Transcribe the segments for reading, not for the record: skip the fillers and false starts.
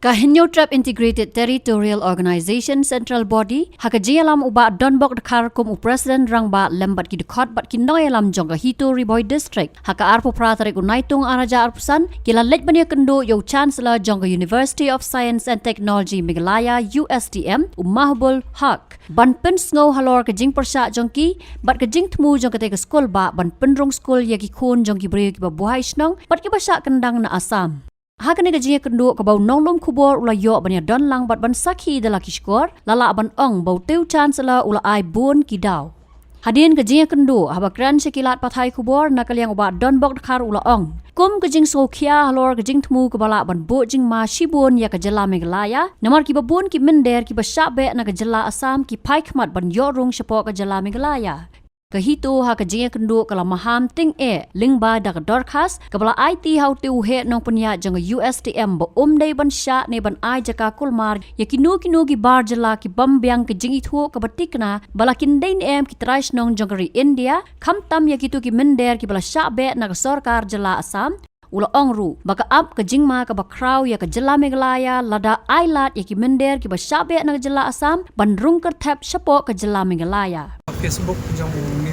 Kahinyo Trap Integrated Territorial Organization Central Body hakajialam uba Donbok Dakar kum President rangba lembat ki dekat bat ki noyalam jongga Hito Riboy District haka arpo pratarik unaitung araja arpusan kila lej bania kendo yo Chancellor jongga University of Science and Technology Meghalaya USTM Mahbul Haq ban pen sngo halor ke jing persya jongki bat ke jing temu jong ke skol ba ban penrong skol yaki khun jongki bre ki ba buhai snong bat ki basya kendang na Assam. Hakane gajinya kendo ke bau nonglom kubor ula yo bania don lang bat ban sakhi dala kishkor lala ban ong bau teu chancellor ula ai bun kidau. Hadin gajinya kendo habakran sekilat pathai kubor nakaliang uba don bok Dakar ula ong. Kum kejing sokia halor kejing temu ke bala ban bo jing ma shibun ya ke jela Meghalaya namar ki babun ki minder ki basyabe na ke jela Assam ki paikmat ban yorung sepok ke jela Meghalaya. Kahito ha kajinga kendo kala maham ting lingba dak dorkas kabala IT hau tiu he nong punya jang USTM ba dei ban sya ne ban ai jaka kulmar yakinu ki bar jala ki bambyang kajing ithu kabatikna balakin dein ki trais nong jangari India kham tam yakitu ki minder ki bala sya be na sarkar jala Assam ula ongru baka up kajing ma ka bakraw ya ka jala Meghalaya lada ailat yaki minder ki ba sya be na jala Assam ban rung ker thap syapo ka jala Meghalaya. Facebook jong ni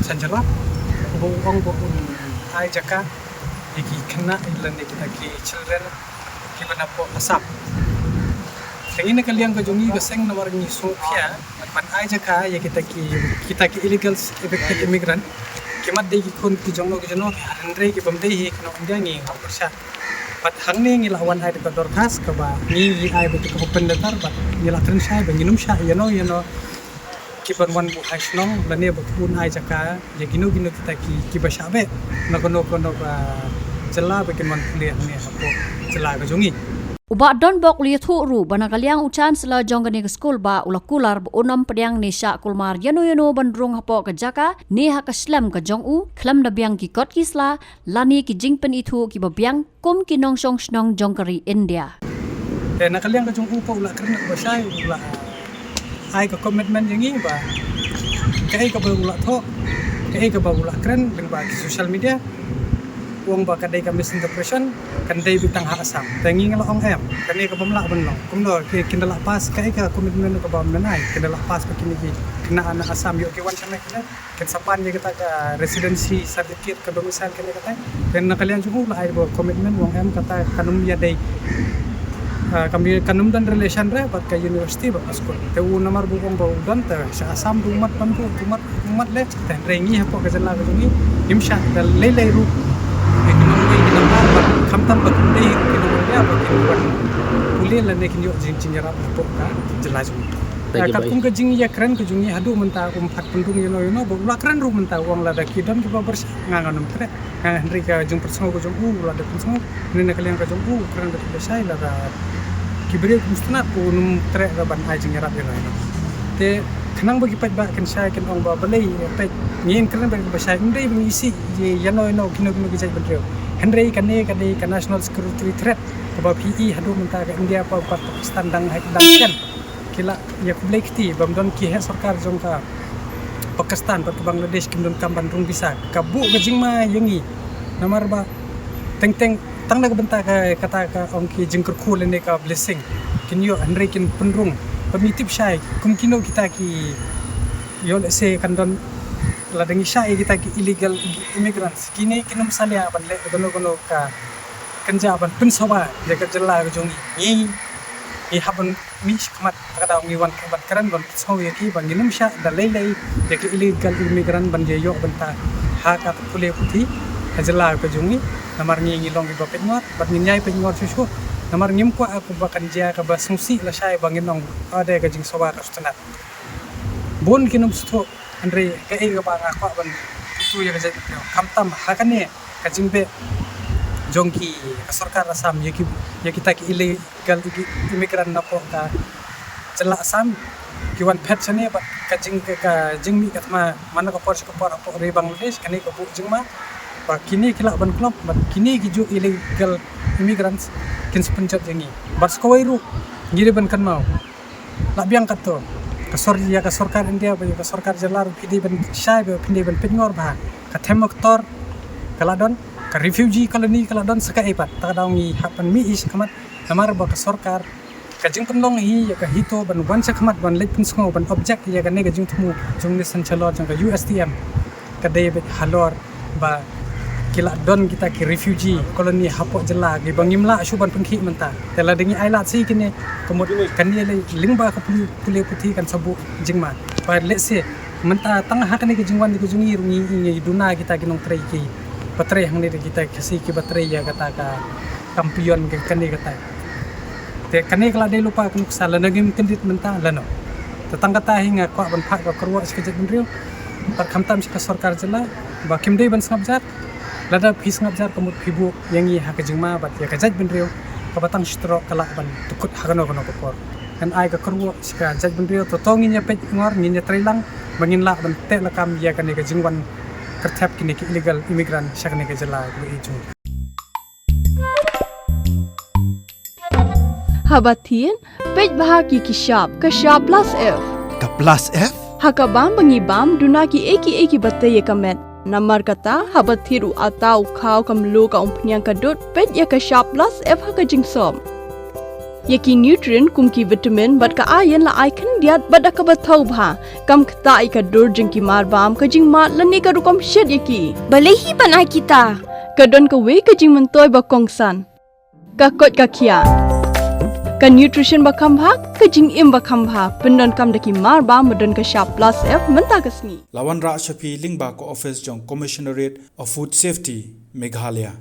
sanjara bong bong ai jaka iki kena ilan ni kita ki children ki bana po asap sengin na kaliang ka jongi ga seng na warni sofia pan ai jaka ya kita ki illegal evicted immigrant ki mat de ki kun ki jongno ki jono andre ki bamde hi kno india ni persya pat hangni ngilawan ai ka dorkas ka ba ni ai betu ko pendatar bat ngila tren sai banginum sha yano kipan wan bu haisnong lane bakun ai jaka ya gino kita ki basyabe na kono jela bakin man kuliah ni hapo jela ka jongi uba Donbok liat ru banakaliang ucan sela jonggane ke skol ba ula kular ba unam pediang ni sya kulmar yano bandrung hapo ka jaka ni haka slam ka jongu klam da biang ki kot kisla lani ki jingpen itu ki ba biang kum ki nong song snong jongkari India nakaliang ka jongu pa ula kerna basai ula ai ka komitmen yang ini ba kai ka ba ula tho kai ka ba ula keren dengan ba social media uang ba kadai ka misinterpretation kan dai bitang ha Assam tangi ngala ong em kani ka bamla banlong kumno ke kindala pas kai ka komitmen ka ba menai kindala pas pa kini kena anak Assam yo ke wan sana kena ken sapan je kita ka residency certificate ka domicile kene kata ken nakalian juhu la ai ba komitmen uang em kata kanum ya dai kami kanum dan relation re bat ka university ba skol te u namar bukong ba udan ta sa Assam dumat pantu umat le ten rengi hapo ka jala ka jungi imsha dal lele ru ke kinoi kinamar ba khamtam ba kunde kinoi ya ba kinwan kulil la ne kinyo jinjara hapo ka jala jungi ka kum ka jingi ya keren ka jungi hadu menta umpat pendung yono ba ula keren ru menta uang la da kidan ki ba bers nganganum tre ngan henry ka jung persong ko jung la da persong ne kalian ka jung keren da sai la da kibri mustana punum tre ga ban ai jingarat de lain te khnang bagi pat ba kan sai kan ong ba balai pat ngin kren ba sai ndai misi je yano kino gijai bandreo henry kan ne ka national security threat ba PE hadu menta ka India pa Pakistan dang hai dang kan kila ya kublekti bam don ki he sarkar jong ka Pakistan pa Bangladesh kim don kam bandung bisa kabu gajing ma yangi namar ba teng tang na benta ka kata ka ong ki jingkur khul ne ka blessing kinyo andre kin penrung pemitip syai kum kino kita ki yo se kandon ladangi syai kita ki illegal immigrants kini kinum salia ban le gono ka kanja ban pensoba jaga jela ka jongi ni haban mi khmat kada ngi wan ban karan ban sawi ki ban ginum sya da lei jaga illegal immigrant ban je yo benta ha ka kule puti hajala ka jongi namar ngi long gi bapet ngot bat ngi pe ngot susu namar ngim ko aku bakan dia ka basungsi la sai bangin ong ada ka jing soba ka stanat bon kinum sto andre ka e ga ba ka ban tu ya ka kamtam hakane ka jing be jongki ka sarkar Assam ya kita ki illegal imigran na po ka jala Assam ki wan pet sane ba ka jing mi ka mana ka por apo re Bangladesh kani ka bu jing ma kini kila ban klop kini giju illegal immigrants kin sepencat jangi bas kawairu ngiri ban kan mau la biang kato ka sarkar India ba ka sarkar jalar pidi ban syai ba pindi ban penyor ba ka temaktor kaladon ka refugee colony kaladon saka epat ta dawngi hapan mi is kamat Hamar ba ka sarkar kajing penlong hi ya ka hito ban wan sakmat ban lek pun sngo ban object ya ka ne ka jung thumu jung ni san chalor jung ka USTM ka dei be halor ba kila don kita ki refugee koloni hapok jela gi bangimla suban pengki menta tela dengi ailat si kini kemudian kan ni lingba ka pule puti kan sabu jingma ba let's say menta tang ha kan ki jingwan ki jungi rungi ngi duna kita ginong trei ki patre hang ni kita kasi ki patre ya kata ka kampion ke kan ni kata te kani kala de lupa kun sala nagim kendit menta lano tetang kata hinga kwa ban phak ka kerwa sekejap benriu par khamtam si ka sarkar jela ba kimdei ban snapjat lada phis ngapjar kamut phibu yangi hak jingma bat ya kajat benriu ka batang stro kala ban tukut hakano kono kopor kan ai ka kerwa si ka jat benriu to tongi nya pej ngor nginya trailang bangin la ban te lakam ya kan ka jingwan kertap kini ki illegal immigrant sakne ka jela ku ijo Habatin, pej bahagi kishap, kashap plus F. Ka plus F? Hakabam bangibam duna ki eki batte ye kamet. Namar kata habathiru atau kau kamlu ka umpnyang kadut pej ya kashap plus F haka jingsom. Yaki nutrient kum ki vitamin bat ka iron la icon diat bat ka bathau bha. Kam kta ka dur jing ki marbam ka jing mat lani ka rukom shed yaki. Balehi banai kita. Kadon ka we ka jing mentoy ba kongsan. Ka kot ka kia. Ka nutrition bakam bhag ka jing im bakam bhag pendon kam daki mar ba modon ka sharp plus F menta kasni Lawan Ra Shafi Lingba ko office jong Commissionerate of Food Safety Meghalaya